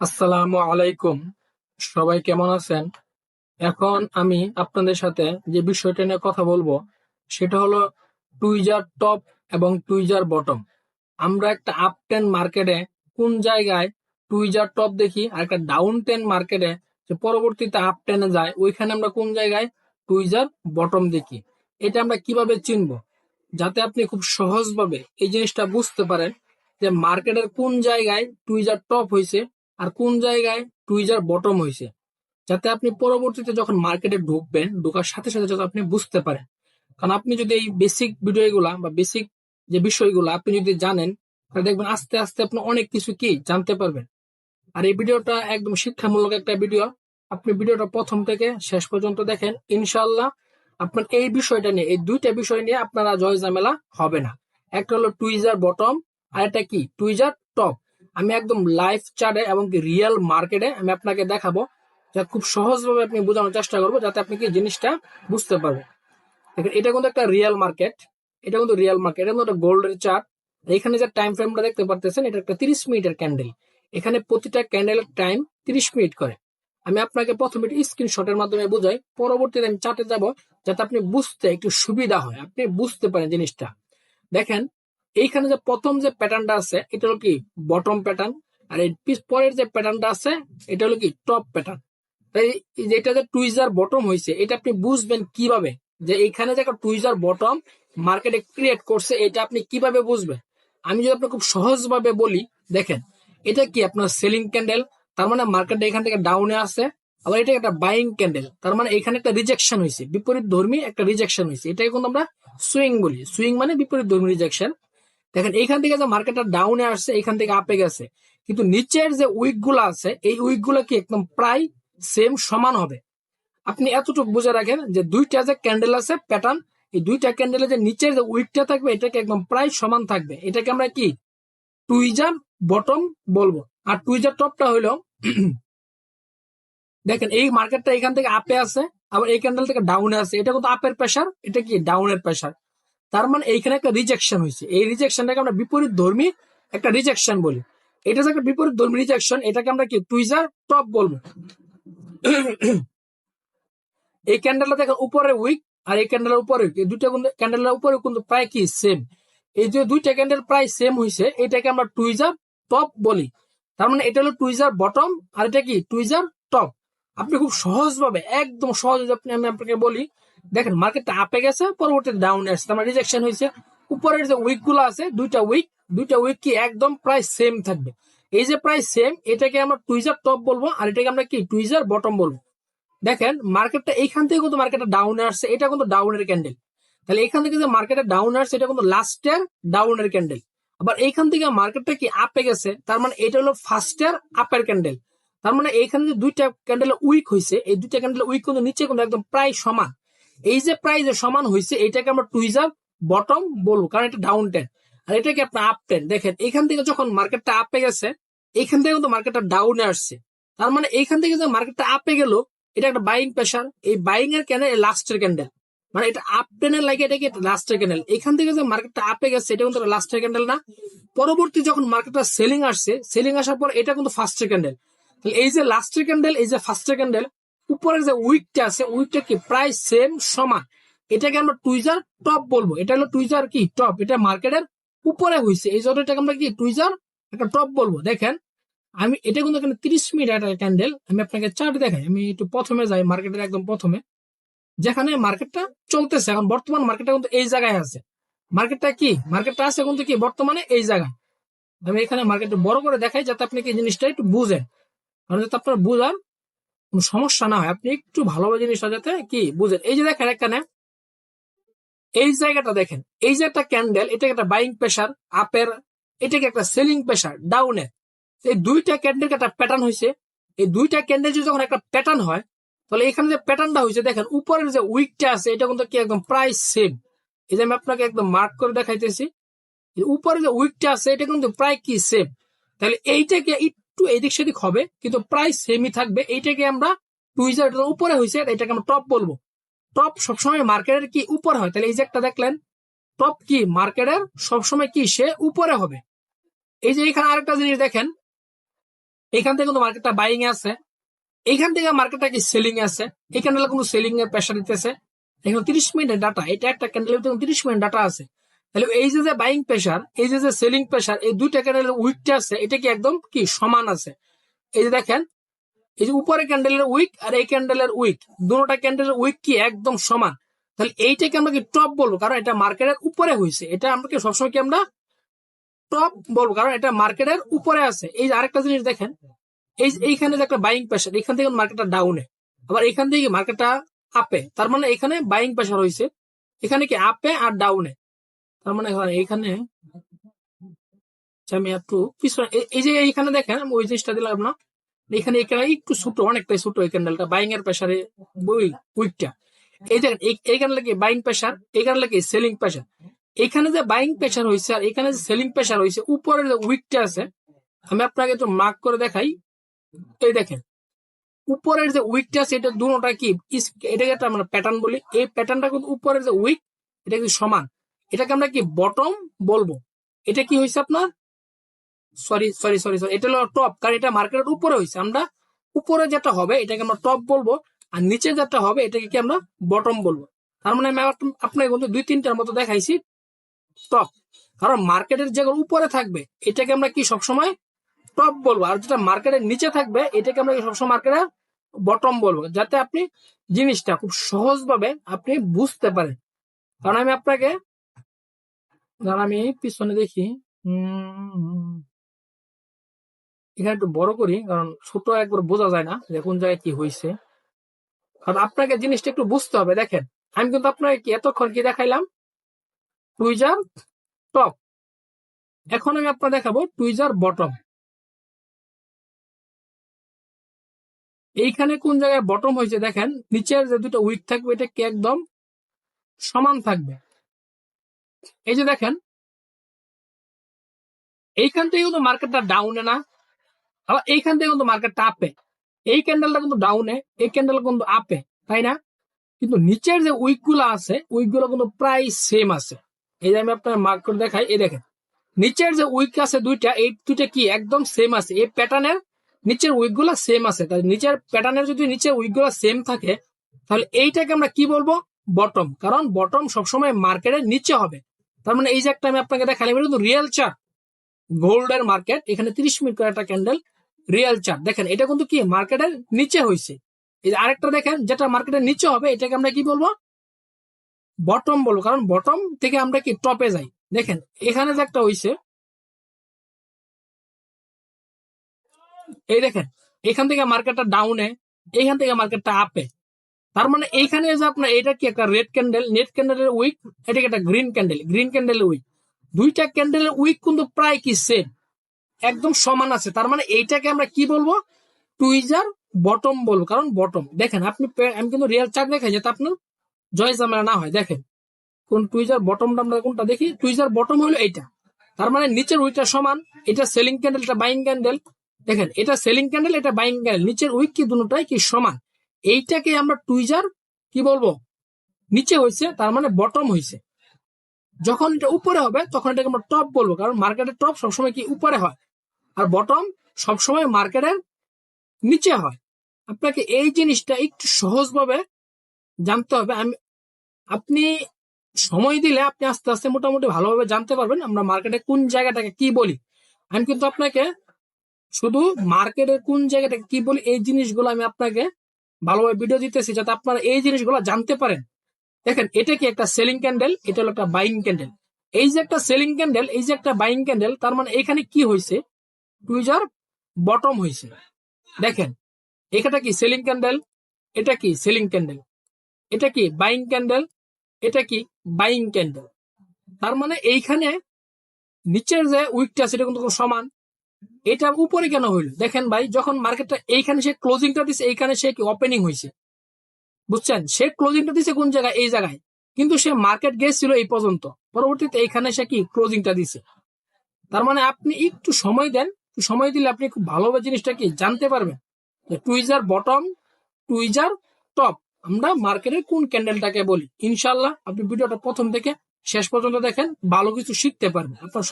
আসসালামু আলাইকুম। সবাই কেমন আছেন? এখন আমি আপনাদের সাথে যে বিষয়টা নিয়ে কথা বলবো সেটা হলো টুইজার টপ এবং টুইজার বটম। আমরা একটা আপ টেন মার্কেটে কোন জায়গায় টুইজার টপ দেখি, আর একটা ডাউন টেন মার্কেটে যে পরবর্তীতে আপ টেনে যায় ওইখানে আমরা কোন জায়গায় টুইজার বটম দেখি। এটা আমরা কিভাবে চিনবো, যাতে আপনি খুব সহজভাবে এই জিনিসটা বুঝতে পারেন যে মার্কেটের কোন জায়গায় টুইজার টপ হয়েছে আর কোন জায়গায় টুইজার বটম হয়েছে, যাতে আপনি পরবর্তীতে যখন মার্কেটে ঢুকবেন ঢোকার সাথে সাথে যাতে আপনি বুঝতে পারেন। কারণ আপনি যদি এই বেসিক ভিডিওগুলা বা বেসিক যে বিষয়গুলো আপনি যদি জানেন, তাহলে দেখবেন আস্তে আস্তে আপনি অনেক কিছু কি জানতে পারবেন। আর এই ভিডিওটা একদম শিক্ষামূলক একটা ভিডিও। আপনি ভিডিওটা প্রথম থেকে শেষ পর্যন্ত দেখেন, ইনশাল্লাহ আপনার এই বিষয়টা নিয়ে, এই দুইটা বিষয় নিয়ে আপনারা জয় ঝামেলা হবে না। একটা হলো টুইজার বটম, আর একটা কি টুইজার টপ। আমি একদম লাইভ চার্টে এবং কি রিয়েল মার্কেটে আমি আপনাকে দেখাবো, যা খুব সহজভাবে আপনি বোঝানোর চেষ্টা করবো, যাতে আপনি কি জিনিসটা বুঝতে পারবেন। দেখেন, এটা কিন্তু একটা রিয়েল মার্কেট। এটা কিন্তু রিয়েল মার্কেট, এটা কিন্তু একটা গোল্ডের চার্ট। এখানে যে টাইম ফ্রেমটা দেখতে পারতেছেন, এটা একটা 30 মিনিটের ক্যান্ডেল। এখানে প্রতিটা ক্যান্ডেলের টাইম 30 মিনিট করে। আমি আপনাকে প্রথমে স্ক্রিনশটের মাধ্যমে বোঝাই, পরবর্তীতে আমি চার্টে যাব, যাতে আপনি বুঝতে একটু সুবিধা হয়, আপনি বুঝতে পারেন জিনিসটা। দেখেন, এইখানে যে প্রথম যে প্যাটার্নটা আছে এটা হলো কি বটম প্যাটার্ন, আর এই পরের যে প্যাটার্নটা আছে এটা হলো কি টপ প্যাটার্ন। তাই এই যে এটা যে টুইজার বটম হয়েছে, এটা আপনি বুঝবেন কিভাবে, যে এখানে যে একটা টুইজার বটম মার্কেটে ক্রিয়েট করছে, এটা আপনি কিভাবে বুঝবেন। আমি যদি আপনাকে খুব সহজ ভাবে বলি, দেখেন এটা কি আপনার সেলিং ক্যান্ডেল, তার মানে মার্কেটটা এখান থেকে ডাউনে আছে। আবার এটা একটা বাইং ক্যান্ডেল, তার মানে এখানে একটা রিজেকশন হয়েছে, বিপরীত ধর্মী একটা রিজেকশন হয়েছে। এটাকে কিন্তু আমরা সুইং বলি। সুইং মানে বিপরীত ধর্মী রিজেকশন। দেখেন এইখান থেকে যে মার্কেটটা ডাউনে আসছে, এখান থেকে আপে গেছে, কিন্তু নিচের যে উইক গুলো আছে এই উইক গুলো কি একদম প্রায় সেম সমান হবে। আপনি এতটুকু বুঝে রাখেন যে দুইটা যে ক্যান্ডেল আছে প্যাটার্ন, এই দুইটা ক্যান্ডেলের যে নিচের যে উইকটা থাকবে এটাকে একদম প্রায় সমান থাকবে। এটাকে আমরা কি টুইজার বটম বলবো। আর টুইজার টপটা হইলো দেখেন এই মার্কেটটা এখান থেকে আপে আছে, আবার এই ক্যান্ডেল থেকে ডাউনে আছে, এটা কিন্তু আপের প্রেসার, এটা কি ডাউনের প্রেসার। তার মানে এইখানে একটা রিজেকশন হয়েছে, এই রিজেকশনটাকে আমরা বিপরীত ধর্মী একটা রিজেকশন বলি। এটা যে একটা বিপরীত ধর্মী রিজেকশন, এটাকে আমরা কি টুইজার টপ বলবো। এই ক্যান্ডেলটা দেখেন উপরে উইক, আর এই ক্যান্ডেলের উপরে উইক, এই দুইটা ক্যান্ডেলের উপরে কিন্তু প্রায় কি সেম। এই যে দুইটা ক্যান্ডেল প্রায় সেম হয়েছে, এটাকে আমরা টুইজার টপ বলি। তার মানে এটা হলো টুইজার বটম, আর এটা কি টুইজার টপ। আপনি খুব সহজভাবে, একদম সহজ আমি আপনাকে বলি, দেখেন মার্কেটটা আপে গেছে, পরবর্তীতে ডাউনে আসছে, আমার রিজেকশন হয়েছে। উপরের যে উইক গুলো আছে দুইটা উইক কি একদম প্রায় সেম থাকবে। এই যে প্রায় সেম, এটাকে আমরা টুইজার টপ বলবো, আর এটাকে আমরা কি টুইজার বটম বলবো। দেখেন মার্কেটটা এইখান থেকে কিন্তু মার্কেটটা ডাউনে আসছে, এটা কিন্তু ডাউনের ক্যান্ডেল। তাহলে এখান থেকে যে মার্কেটে ডাউন আসছে, এটা কিন্তু লাস্টের ডাউনের ক্যান্ডেল। আবার এইখান থেকে মার্কেটটা কি আপে গেছে, তার মানে এটা হলো ফার্স্টের আপের ক্যান্ডেল। তার মানে এইখানে যে দুইটা ক্যান্ডেল উইক হয়েছে, এই দুইটা ক্যান্ডেল উইক কিন্তু নিচে কিন্তু একদম প্রায় সমান। এই যে প্রায় যে সমান হয়েছে, এটাকে আমরা টুইজার বটম বলবো, কারণ এটা ডাউন টেন, আর এটাকে আপনার আপ টেন। দেখেন এইখান থেকে যখন মার্কেটটা আপে গেছে, এইখান থেকে কিন্তু মার্কেটটা ডাউনে আসছে। তার মানে এইখান থেকে যে মার্কেটটা আপে গেল, এটা একটা বাইং প্রেসার। এই বাইং এর ক্যান্ডেল লাস্টের ক্যান্ডেল, মানে এটা আপ টেনের লাগে, এটা কি লাস্টের ক্যান্ডেল। এখান থেকে যে মার্কেটটা আপে গেছে, এটা কিন্তু লাস্টের ক্যান্ডেল না। পরবর্তী যখন মার্কেটটা সেলিং আসছে, সেলিং আসার পর এটা কিন্তু ফার্স্টের ক্যান্ডেল। তাহলে এই যে লাস্টের ক্যান্ডেল, এই যে ফার্স্টের ক্যান্ডেল, উপরের যে উইকটা আছে উইকটা কি প্রায় সেম সমান। এটাকে আমরা টুইজার টপ বলবো। এটা হলো টুইজার কি টপ, এটা মার্কেটের উপরে হয়েছে, এই জন্য এটাকে আমরা কি টুইজার একটা টপ বলবো। দেখেন আমি এটা কিন্তু এখানে 30 মিনিট একটা ক্যান্ডেল, আমি আপনাকে চার্ট দেখাই। আমি একটু প্রথমে যাই, মার্কেটের একদম প্রথমে, যেখানে মার্কেটটা চলতেছে এখন বর্তমান, মার্কেটটা কিন্তু এই জায়গায় আছে। মার্কেটটা আছে কিন্তু কি বর্তমানে এই জায়গায়। আমি এখানে মার্কেটটা বড় করে দেখাই, যাতে আপনি কি জিনিসটা একটু বুঝেন, কারণ যাতে আপনার বুঝার কোনো সমস্যা না হয়, আপনি একটু ভালোভাবে জিনিসটা যাতে কি বুঝেন। এই যে দেখেন এখানে এই জায়গাটা দেখেন, এই যে একটা ক্যান্ডেল, এটা একটা বাইং প্রেসার আপের, এটাকে একটা সেলিং প্রেসার ডাউনের। এই দুইটা ক্যান্ডেল একটা প্যাটার্ন হয়েছে। এই দুইটা ক্যান্ডেল যখন একটা প্যাটার্ন হয়, তাহলে এখানে যে প্যাটার্নটা হয়েছে, দেখেন উপরের যে উইকটা আছে এটা কিন্তু কি একদম প্রায় সেম। এই যে আমি আপনাকে একদম মার্ক করে দেখাইতেছি, উপরে যে উইকটা আছে এটা কিন্তু প্রায় কি সেম। তাহলে এইটাকে একটু এদিক সেদিক হবে, কিন্তু প্রায় সেমই থাকবে। এইটাকে আমরা টুইজার উপরে হয়েছে, এটাকে আমরা টপ বলবো। টপ সবসময় মার্কেটের কি উপরে হয়। তাহলে এই যে একটা দেখলেন, টপ কি মার্কেটের সবসময় কি সে উপরে হবে। এই যে এখানে আরেকটা জিনিস দেখেন, এখান থেকে কিন্তু মার্কেটটা বাইং এ আছে, এখান থেকে মার্কেটটা কি সেলিং এ আছে, এই ক্যান্ডেল কিন্তু সেলিং এর প্রেসার দিতেছে। এখন 30 মিনিটের ডাটা, এটা একটা ক্যান্ডেল 30 মিনিট ডাটা আছে। তাহলে এই যে বাইং প্রেসার, এই যে সেলিং প্রেসার, এই দুইটা ক্যান্ডেলের উইকটা আছে, এটা কি একদম কি সমান আছে। এই যে দেখেন, এই যে উপরে ক্যান্ডেলের উইক আর এই ক্যান্ডেলের উইক, দুটোটা ক্যান্ডেলের উইক কি একদম সমান। তাহলে এইটাকে আমরা কি টপ বলবো, কারণ এটা মার্কেটের উপরে হয়েছে। এটা আমরা কি সবসময় কি আমরা টপ বলবো, কারণ এটা মার্কেটের উপরে আছে। এই যে আরেকটা জিনিস দেখেন, এইখানে যে একটা বাইং প্রেসার, এখান থেকে মার্কেটটা ডাউনে, আবার এখান থেকে মার্কেটটা আপে, তার মানে এখানে বাইং প্রেসার হয়েছে, এখানে কি আপে আর ডাউনে। তার মানে এখানে আমি একটু পিছনে, এই যে এইখানে দেখেন আমি ওই জিনিসটা দিলাম না, এখানে এখানে একটু ছোট, অনেকটাই ছোট এই ক্যান্ডেলটা, বাইং এর প্রেসারে উইকটা। এই দেখেন এইখানে লাগে বাইং প্রেসার, এখানে লাগে সেলিং প্রেসার। এখানে যে বাইং প্রেসার হয়েছে আর এখানে যে সেলিং প্রেসার হয়েছে, উপরের যে উইকটা আছে, আমি আপনাকে একটু মার্ক করে দেখাই। এই দেখেন উপরের যে উইকটা আছে, এটা দুটোটা কি এটাকে একটা আমরা প্যাটার্ন বলি। এই প্যাটার্নটা কিন্তু উপরের যে উইক, এটা কিন্তু সমান, এটাকে আমরা কি বটম বলবো। এটা কি হয়েছে আপনার, সরি সরি সরি সরি, এটা হলো টপ, কারণ এটা মার্কেটের উপরে হয়েছে। আমরা উপরে যেটা হবে এটাকে আমরা টপ বলবো, আর নিচে যেটা হবে এটাকে কি আমরা বটম বলবো। তার মানে আমি আপনাকে কিন্তু 2-3টার মতো দেখাইছি টপ, কারণ মার্কেটের যেগুলো উপরে থাকবে এটাকে আমরা কি সবসময় টপ বলবো, আর যেটা মার্কেটের নিচে থাকবে এটাকে আমরা সবসময় মার্কেটের বটম বলবো, যাতে আপনি জিনিসটা খুব সহজভাবে আপনি বুঝতে পারেন। কারণ আমি আপনাকে, আমি পিছনে দেখি, এখানে একটু বড় করি, কারণ ছোট একবার বোঝা যায় না যে কোন জায়গায় কি হয়েছে। কারণ আপনাকে জিনিসটা একটু বুঝতে হবে। দেখেন আমি কিন্তু আপনাকে কি এতক্ষণ কি দেখাইলাম, টুইজার টপ, এখন আমি আপনাকে দেখাবো টুইজার বটম। এইখানে কোন জায়গায় বটম হয়েছে দেখেন, নিচের যে দুটো উইক থাকবে এটা কি একদম সমান থাকবে। এই যে দেখেন এইখান থেকে কিন্তু মার্কেটটা ডাউনে না, আবার এইখান থেকে কিন্তু মার্কেটটা আপে। এই ক্যান্ডেলটা কিন্তু ডাউনে, এই ক্যান্ডেল কিন্তু আপে, তাই না? কিন্তু নিচের যে উইক গুলো আছে উইক গুলো কিন্তু প্রায় সেম আছে। এই যে আমি আপনার মার্ক করে দেখাই, এই দেখেন নিচের যে উইক আছে দুইটা, এই দুইটা কি একদম সেম আছে। এই প্যাটার্নের নিচের উইক গুলা সেম আছে, তাই নিচের প্যাটার্নের যদি নিচের উইক গুলা সেম থাকে, তাহলে এইটাকে আমরা কি বলবো, বটম। কারণ বটম সবসময় মার্কেটের নিচে হবে। তার মানে এই যে একটা আমি আপনাকে দেখালাম, এটা কিন্তু রিয়েল চার্ট, গোল্ডের মার্কেট, এখানে 30 মিনিট করে একটা ক্যান্ডেল, রিয়েল চার্ট। দেখেন এটা কিন্তু কি মার্কেটের নিচে হয়েছে। এই আরেকটা দেখেন যেটা মার্কেটের নিচে হবে, এটাকে আমরা কি বলবো, বটম বলবো, কারণ বটম থেকে আমরা কি টপে যাই। দেখেন এখানে যে একটা হয়েছে, এই দেখেন এখান থেকে মার্কেটটা ডাউনে, এইখান থেকে মার্কেটটা আপে। তার মানে এইখানে যে আপনার এটা কি একটা রেড ক্যান্ডেল, নেট ক্যান্ডেলের উইক, এটা কি একটা গ্রিন ক্যান্ডেল, গ্রিন ক্যান্ডেলের উইক, দুইটা ক্যান্ডেলের উইক কিন্তু প্রায় কি সেম, একদম সমান আছে। তার মানে এইটাকে আমরা কি বলবো, টুইজার বটম বলবো, কারণ বটম। দেখেন আপনি, আমি কিন্তু রিয়েল চার্ট দেখাই যাতে আপনার জয় ঝামেলা না হয়। দেখেন কোন টুইজার বটমটা আমরা কোনটা দেখি, টুইজার বটম হলো এইটা। তার মানে নিচের উইকটা সমান, এটা সেলিং ক্যান্ডেল, এটা বাইং ক্যান্ডেল। দেখেন এটা সেলিং ক্যান্ডেল, এটা বাইং ক্যান্ডেল, নিচের উইক কি দুটোটাই কি সমান। এইটাকে আমরা টুইজার কি বলবো, নিচে হয়েছে তার মানে বটম হয়েছে। যখন এটা উপরে হবে তখন এটাকে আমরা টপ বলবো, কারণ মার্কেটের টপ সবসময় কি উপরে হয়, আর বটম সবসময় মার্কেটের নিচে হয়। আপনাকে এই জিনিসটা একটু সহজভাবে জানতে হবে। আপনি সময় দিলে আপনি আস্তে আস্তে মোটামুটি ভালোভাবে জানতে পারবেন আমরা মার্কেটে কোন জায়গাটাকে কি বলি। আমি কিন্তু আপনাকে শুধু মার্কেটের কোন জায়গাটাকে কি বলি এই জিনিসগুলো আমি আপনাকে ভালোভাবে ভিডিও দিতেছি, যাতে আপনারা এই জিনিসগুলো জানতে পারেন। দেখেন এটা কি একটা সেলিং ক্যান্ডেল, এটা হলো একটা বাইং ক্যান্ডেল। এই যে একটা সেলিং ক্যান্ডেল, এই যে একটা বাইং ক্যান্ডেল, তার মানে এখানে কি হয়েছে, টুইজার বটম হয়েছে। দেখেন এটা কি সেলিং ক্যান্ডেল, এটা কি সেলিং ক্যান্ডেল, এটা কি বাইং ক্যান্ডেল, এটা কি বাইং ক্যান্ডেল। তার মানে এইখানে নিচের যে উইকটা সেটা কিন্তু সমান। এটা উপরে কেন হইলো, দেখেন ভাই যখন মার্কেটটা এইখানে সে ক্লোজিংটা দিছে, এইখানে সে কি ওপেনিং হয়েছে, বুঝছেন? সে ক্লোজিংটা দিছে কোন জায়গায়, এই জায়গায়, কিন্তু সে মার্কেট গেছিল এই পর্যন্ত, পরবর্তীতে এইখানে সে কি ক্লোজিংটা দিছে। তার মানে আপনি একটু সময় দেন, সময় দিলে আপনি খুব ভালোভাবে জিনিসটা কি জানতে পারবেন, টুইজার বটম, টুইজার টপ আমরা মার্কেটের কোন ক্যান্ডেলটাকে বলি। ইনশাল্লাহ আপনি ভিডিওটা প্রথম থেকে শেষ পর্যন্ত দেখেন, ভালো কিছু শিখতে পারবেন। আপনার